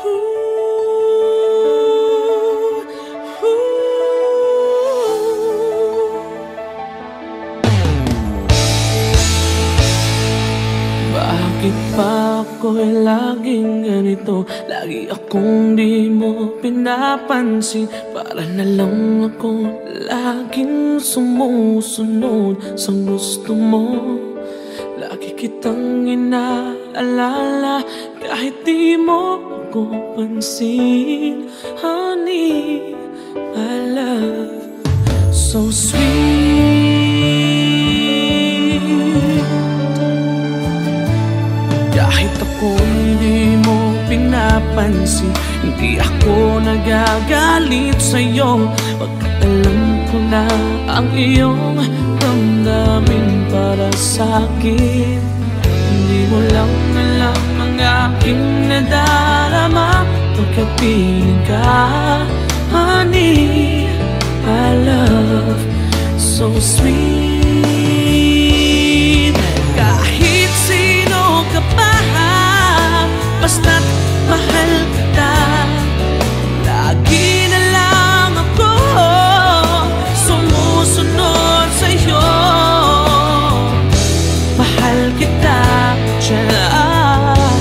Bakit pa ako'y laging ganito? Lagi akong di mo pinapansin. Para na lang ako laging sumusunod sa gusto mo. Lagi kitang inaalala kahit di mo ako pansin. Honey, my love, so sweet. Kahit ako hindi mo pinapansin, hindi ako nagagalit sa'yo. Pagkat alam ko na ang iyong damdamin para sa'kin. Hindi mo lang alam ang aking nadarama pagkapiling ka. Honey, my love, so sweet. Kahit sino ka pa, basta't mahal kita. Lagi na lang ako sumusunod sa'yo. Mahal kita, tiyan,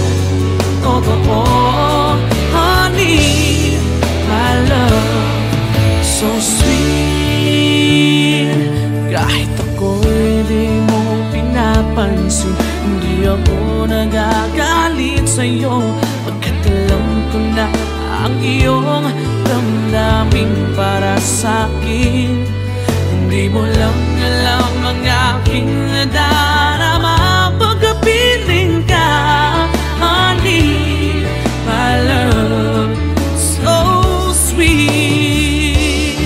totoo. Honey, my love, so sweet. Kahit ako'y di mo pinapansin, hindi ako nagagalit sa'yo. Pagkat alam ko na ang iyong damdamin para sa'kin. Hindi mo lang alam ang aking nadarama pagkapiling ka. Honey, my love, so sweet.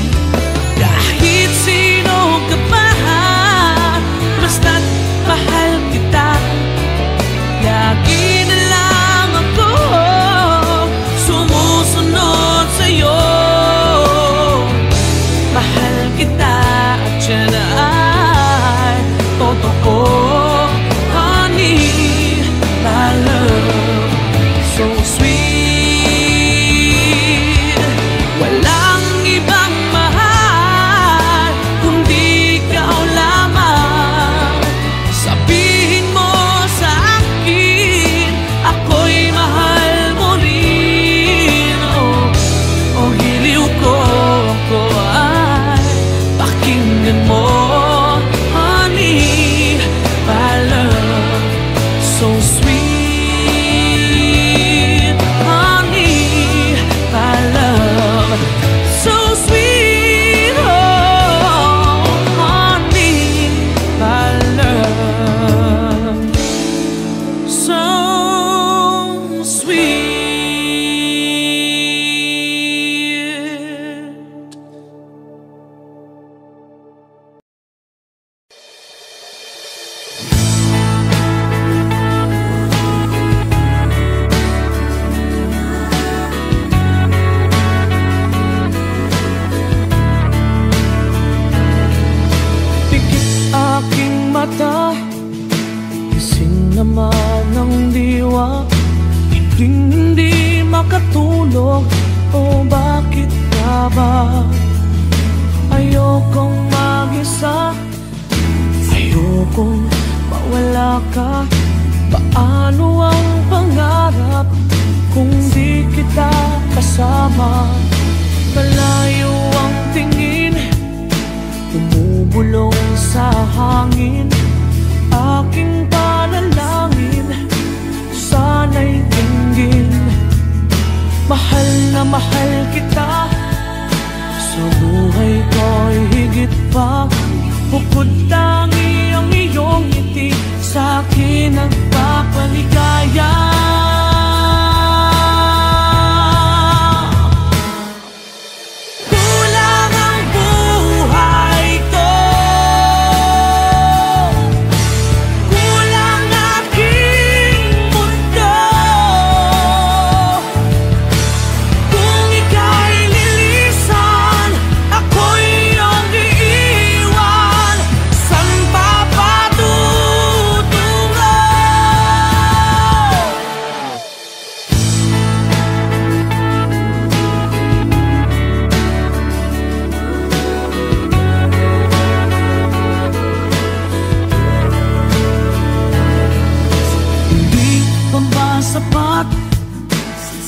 Kahit sino ka pa, basta't mahal kita. Lagi na lang ako sumusunod sa'yo. Mahal kita at yan ay totoo. Honey, my love, so sweet. Walang ibang mahal kundi ikaw lamang. Sabihin mo sa akin, ako'y mahal mo rin. Oh, hiliw ko, ako ay pakinggan mo. Honey, my love, so sweet. Honey, my love, so sweet. Oh, honey, my love, so sweet. Pikit aking mata, gising naman ng diwa. Hindi makatulog, o bakit ka ba? Ayokong mag-isa, ayokong mawala ka. Paano ang pangarap kung di kita kasama? Malayo ang tingin, bumubulong sa hangin. Aking panalangin, sana'y dinggin. Mahal na mahal kita, sa buhay ko'y higit pa. Bukod tangi ang iyong ngiti, sa'kin nagpapaligaya.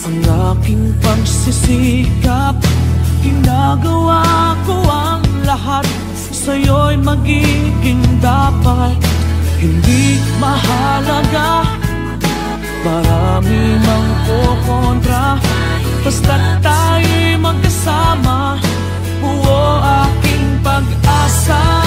ang aking pagsisikap. Ginagawa ko ang lahat, sa'yo'y magiging dapat. Hindi mahalaga, marami mang kukontra, basta't tayo'y magkasama, buo aking pag-asa.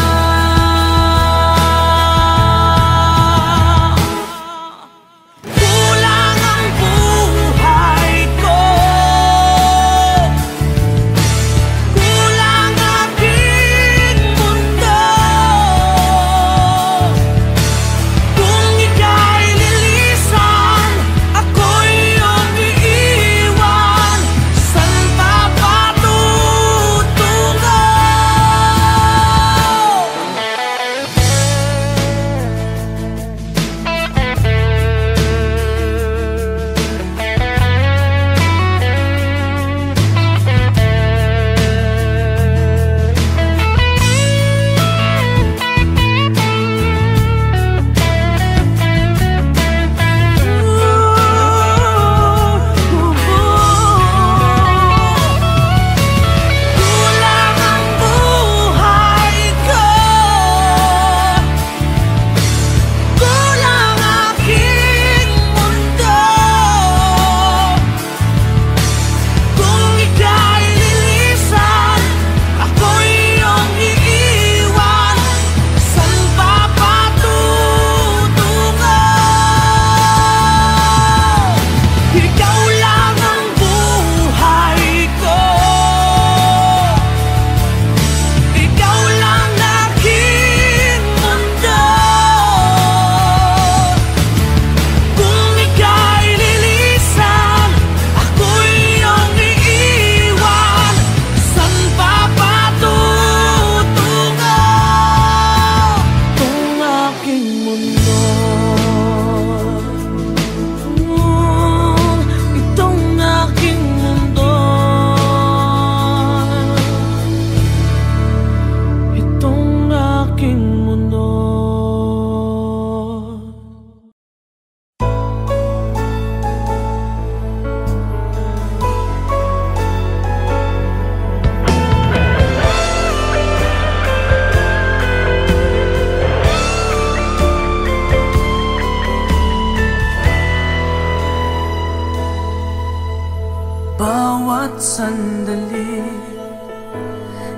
Bawat sandali,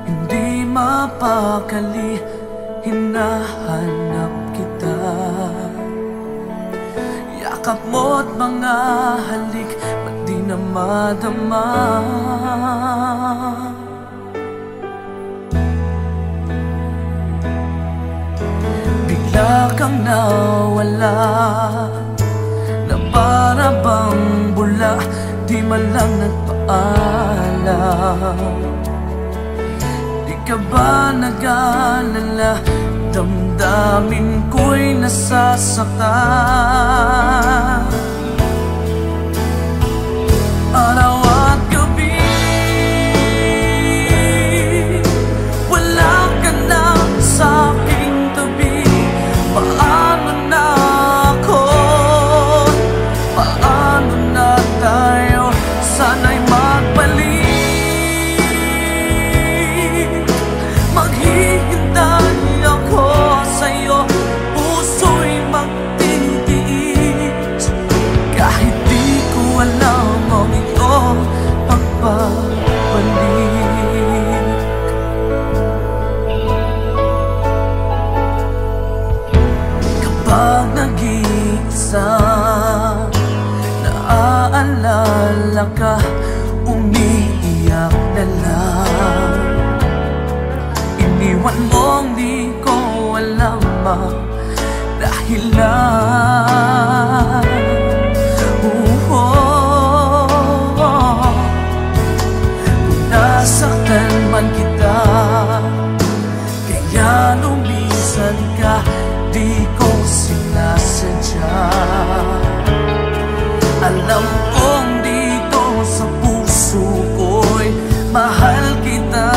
hindi mapakali, hinahanap kita. Yakap mo't mga halik, ba't di na madama? Bigla kang nawala, na para bang bula, di man lang nagpaalam. Di ka ba nag-alala, damdamin ko'y nasasaktan. Araw at gabi, wala ka na sa aking tabi. Paano na ako? Paano na tayo? Sana'y magbalik. Maghihintay ako sa'yo, puso'y magtitiis. Kahit di ko alam ang iyong pagbabalik. Kapag nag-iisa, naaalala ka, umiiyak na lang. Iniwan mong di ko alam ang dahilan. Kung nasaktan man kita, kaya lumisan ka, di ko sinasadya. Alam kong dito sa puso ko'y mahal kita.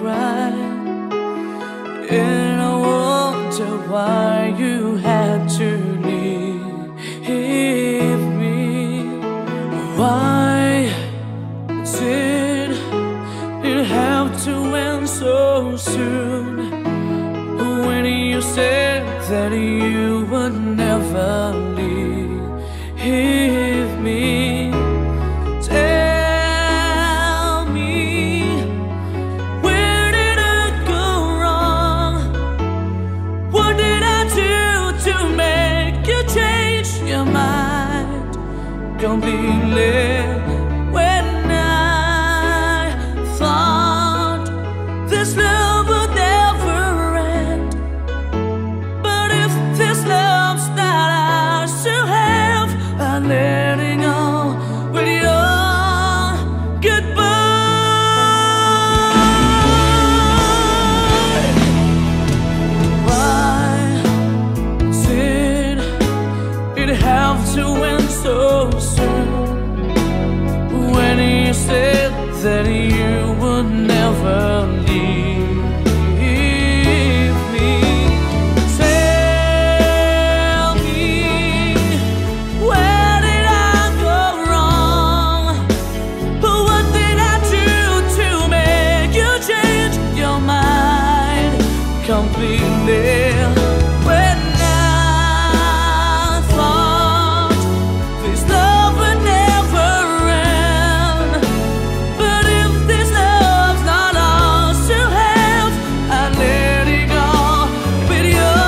cry, and I wonder why you had to leave me. Why did it have to end so soon? When you said that you would never leave me. Tell me, where did I go wrong? What did I do to make you change your mind completely? When I thought this love would never end, but if this love's not ours to have, I'm letting go with your goodbye. Why did it have to end so soon? When you said that you would never leave me. Tell me, where did I go wrong? What did I do to make you change your mind completely? When I thought this love would never end, but if this love's not ours to have, I let it go with your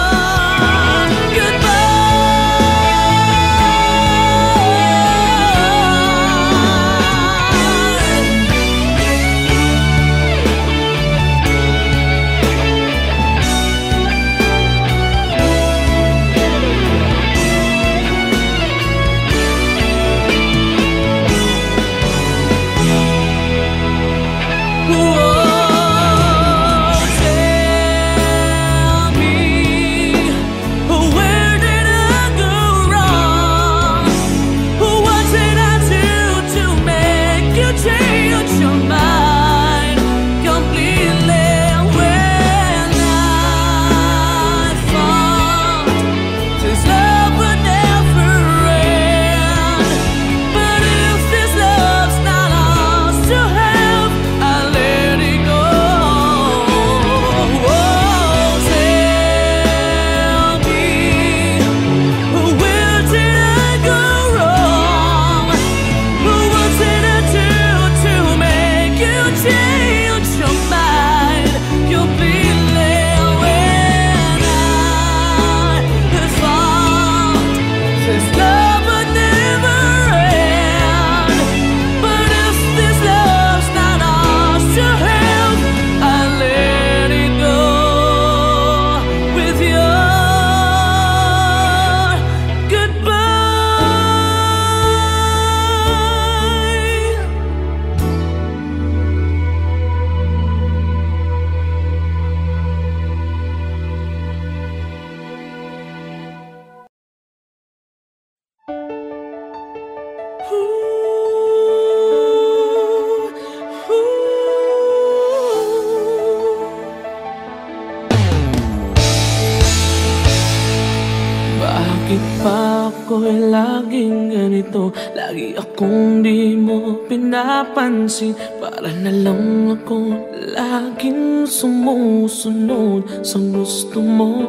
bakit pa ako'y laging ganito? Lagi akong di mo pinapansin. Para na lang ako laging sumusunod sa gusto mo.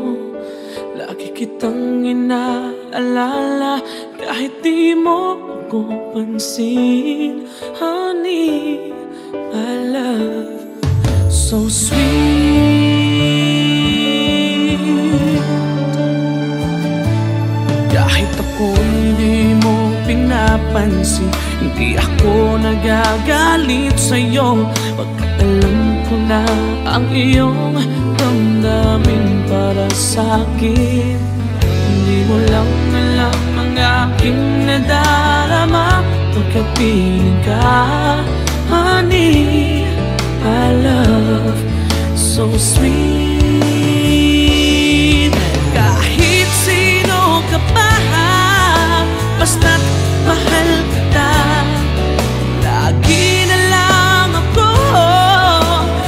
Lagi kitang inaalala kahit di mo ako pansin. Honey, my love, so sweet. Kahit ako hindi mo pinapansin, hindi ako nagagalit sa'yo, pagkat alam ko na ang iyong damdamin para sa'kin. Hindi mo lang alam ang aking nadarama pagkapiling ka. Honey, my love, so sweet. Kahit sino ka pa, basta't mahal kita, lagi na lang ako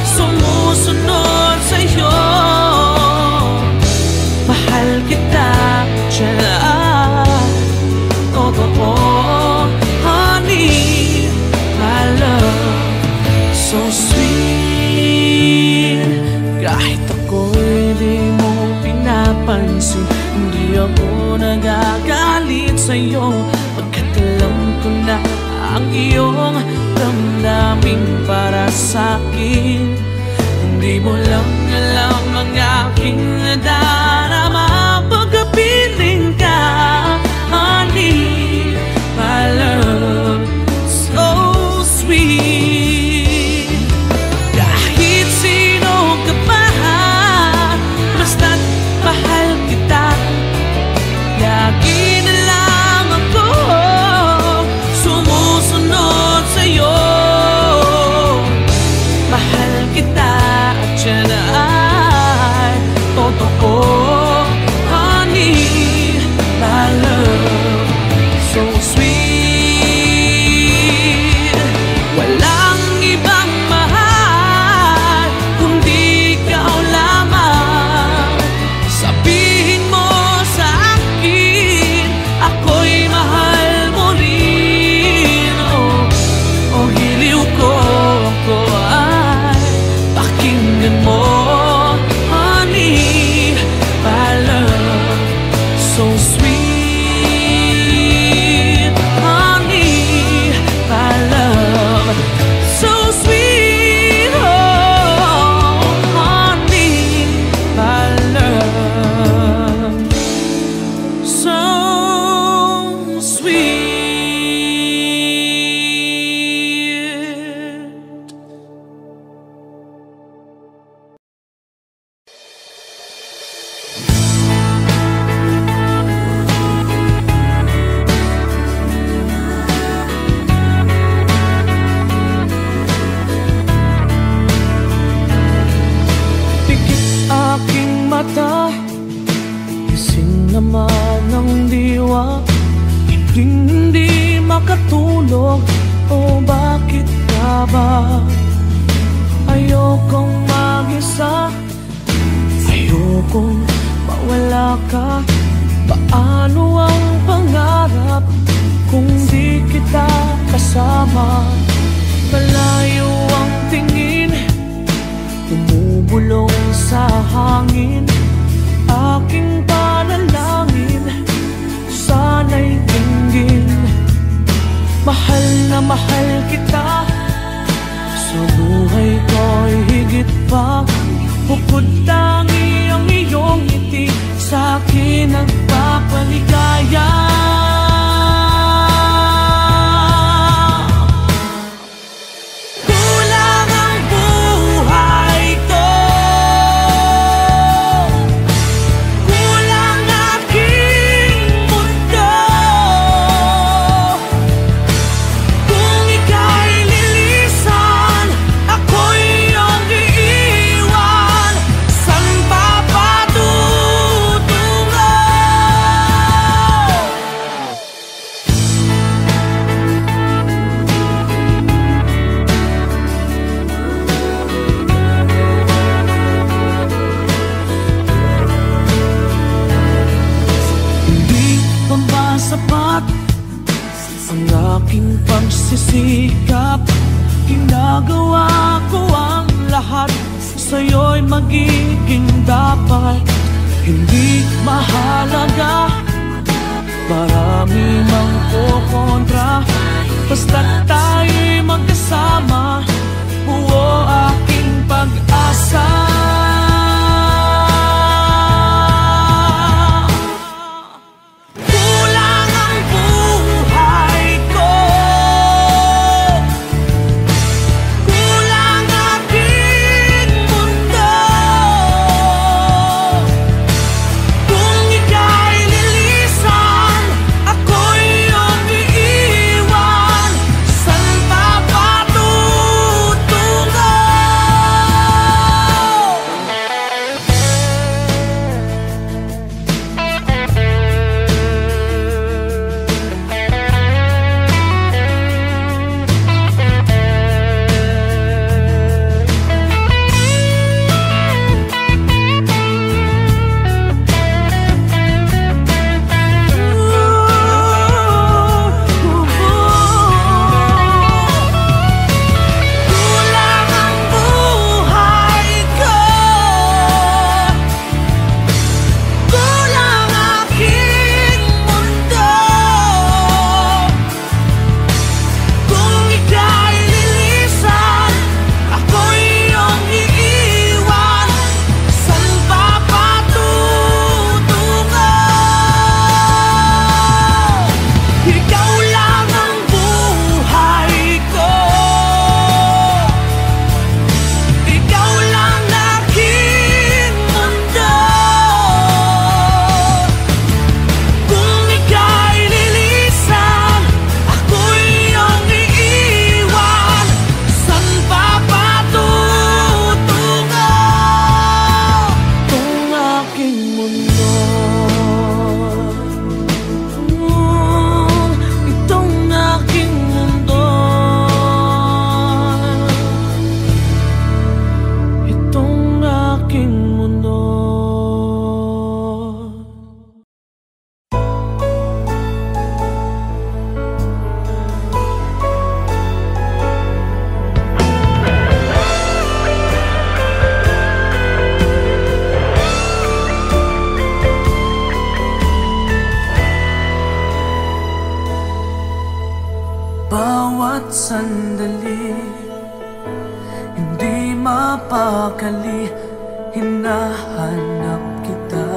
sumusunod. Kahit ako'y di mo pinapansin, hindi ako nagagalit sa'yo, pagkat alam ko na ang iyong damdamin para sa'kin. Hindi mo lang alam ang aking nadarama pagkapiling ka, honey, my love, so sweet. Kahit sino ka pa, basta't mahal kita, lagi na lang ako sumusunod sa'yo. Mahal kita at yan ay totoo, honey, my love, so sweet. Walang ibang mahal kundi ikaw lamang. Sabihin mo sa akin, ako'y mahal mo rin. Oh, hiliw ko, ako ay pakinggan mo, honey, my love, so sweet, honey, my love, so sweet, oh, honey, my love, so sweet. Pikit aking mata, gising naman ang diwa, hindi makatulog, o bakit ka ba? Ayokong mag-isa, ayokong mawala ka. Paano ang pangarap kung di kita kasama? Malayo ang tingin, bumubulong sa hangin. Aking panalangin, sana'y dinggin. Mahal na mahal kita, sa buhay ko'y higit pa. Bukod tangi ang iyong ngiti, sa'kin nagpapaligaya. Kulang ang buhay ko, kulang aking mundo, kung ika'y lilisan, ako'y iyong iiwan. San ba patutungo? Hindi pa ba sapat ang aking pagsisikap? Ginagawa ko ang lahat, sa'yo'y magiging dapat. Hindi mahalaga, marami mang kukontra, basta't tayo'y magkasama, buo aking pag-asa. Kulang ang buhay ko, kulang aking mundo, kung ika'y lilisan, ako'y iyong iiwan. San ba patutungo? mapakali, hinahanap kita.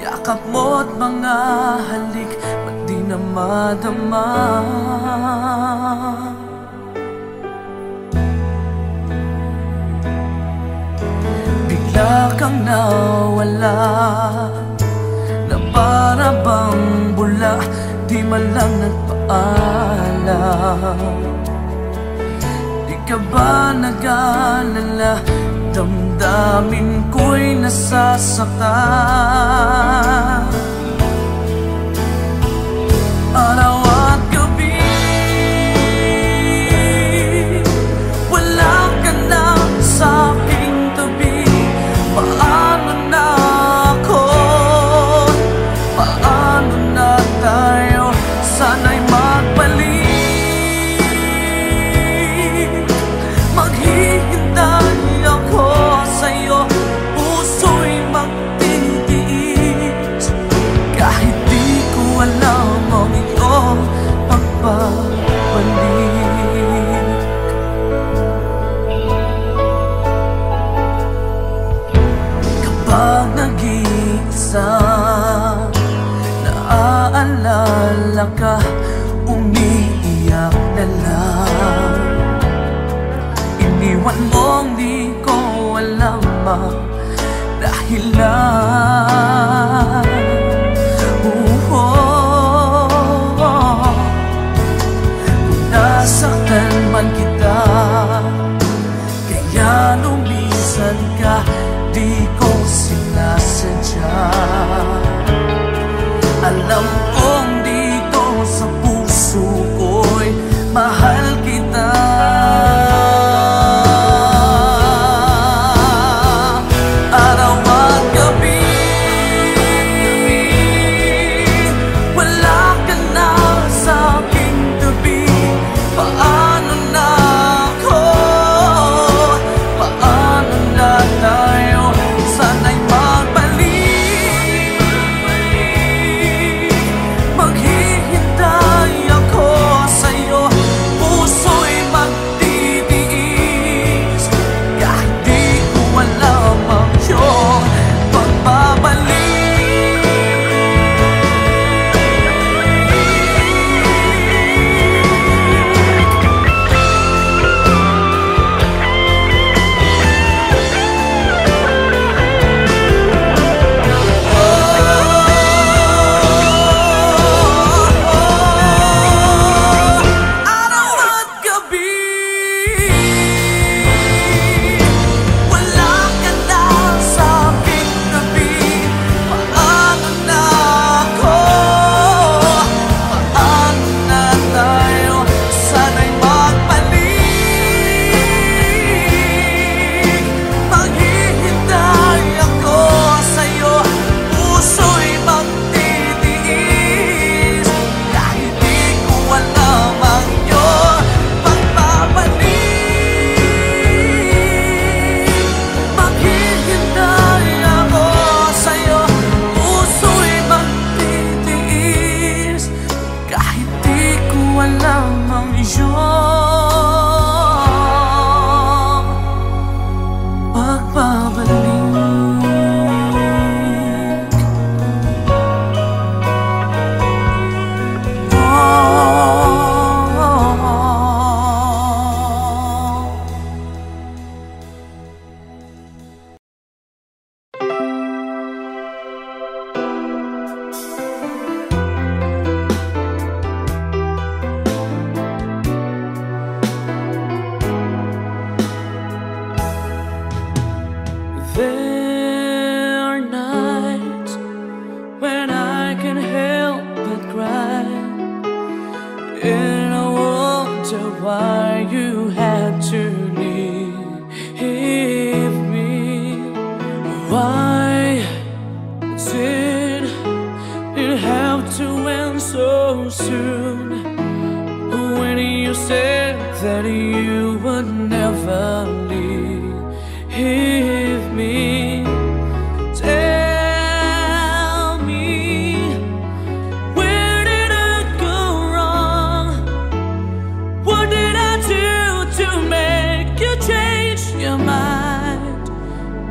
Yakap mo't mga halik, ba't di na madama? Bigla kang nawala, na para bang bula, di man lang nagpaalam. Di ka ba nag-alala, damdamin ko'y nasasaktan. Araw at gabi, wala ka na sa aking tabi. Paano na ako? Paano na tayo? Sana'y magbalik. Maghihintay ako sa'yo, puso'y magtitiis. Kahit di ko alam ang iyong pagbabalik. Kapag nag-iisa, naaalala ka, umiiyak na lang. Iniwan mong di ko alam ang dahilan. Kung nasaktan man kita, kaya lumisan ka, di ko sinasadya. Alam kong dito sa puso ko'y mahal kita. Araw at gabi,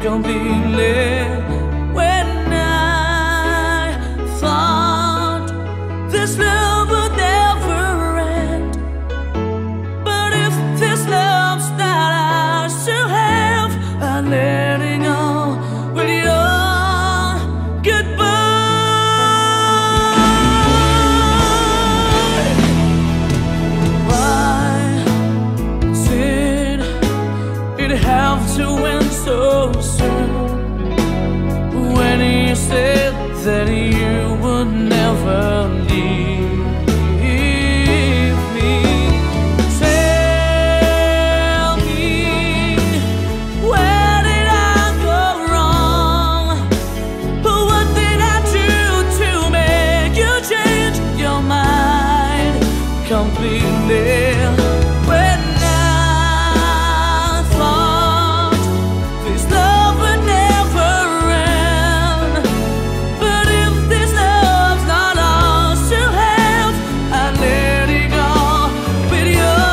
completely. When I thought this love would never end, but if this love's not ours to have, I'm letting go with your goodbye. Why did it have to end so soon? When you said that you would never leave me, tell me, where did I go wrong? What did I do to make you change your mind completely? When I thought this love would never end, but if this love's not ours to have, I let it go with your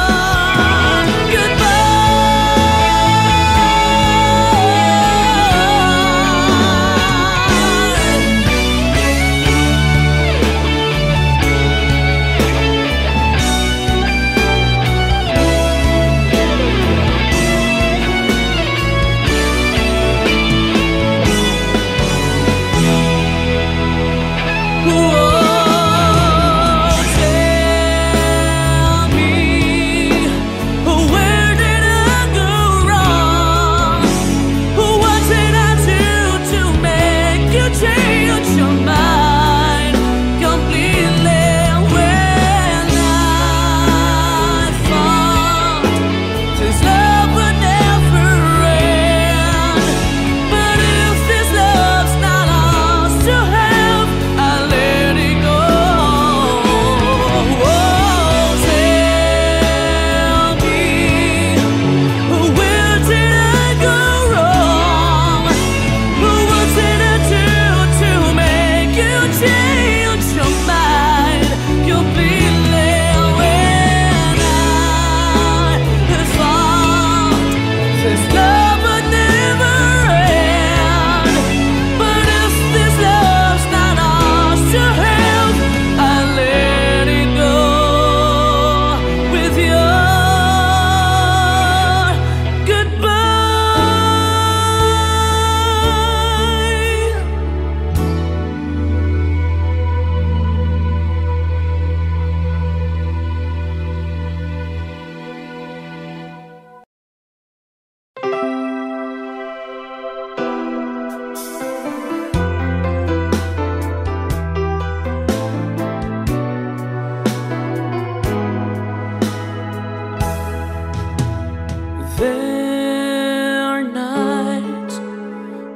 There are nights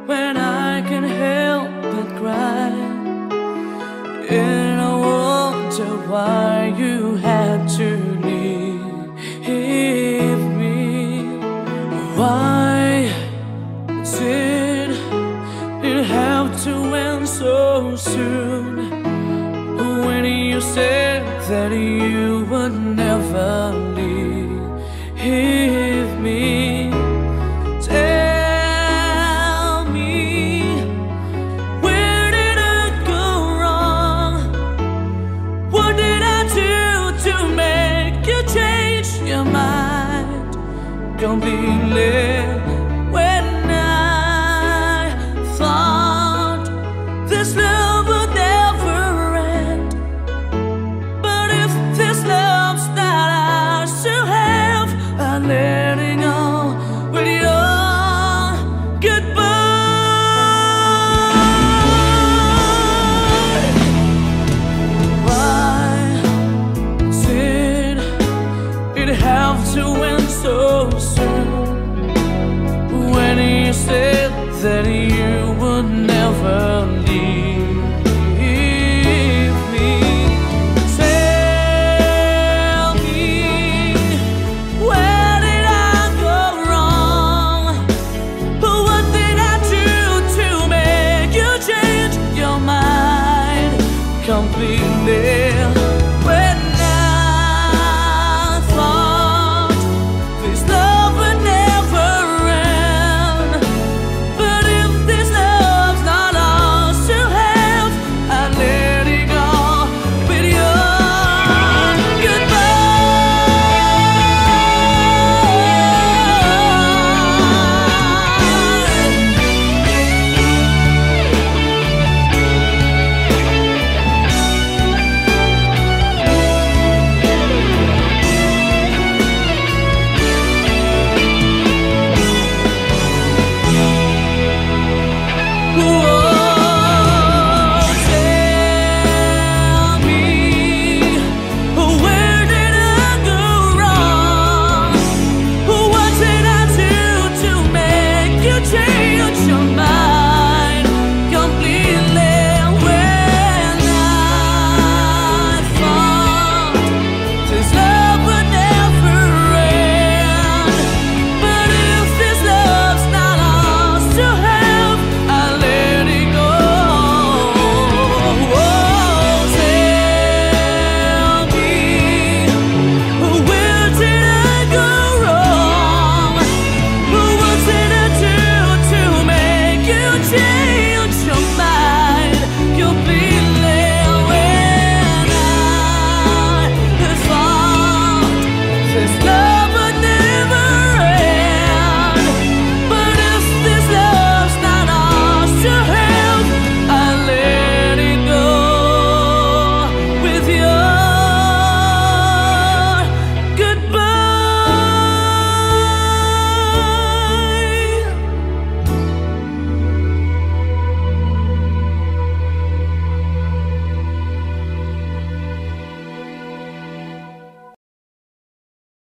when I can help but cry, and I wonder why you had to leave me. Why did it have to end so soon? When you said that you would never leave me, tell me, where did I go wrong? What did I do to make you change your mind completely? When I thought this love would never end, but if this love's not ours to have, I'm letting go with your goodbye. Why did it have to end so soon? When you said that you would never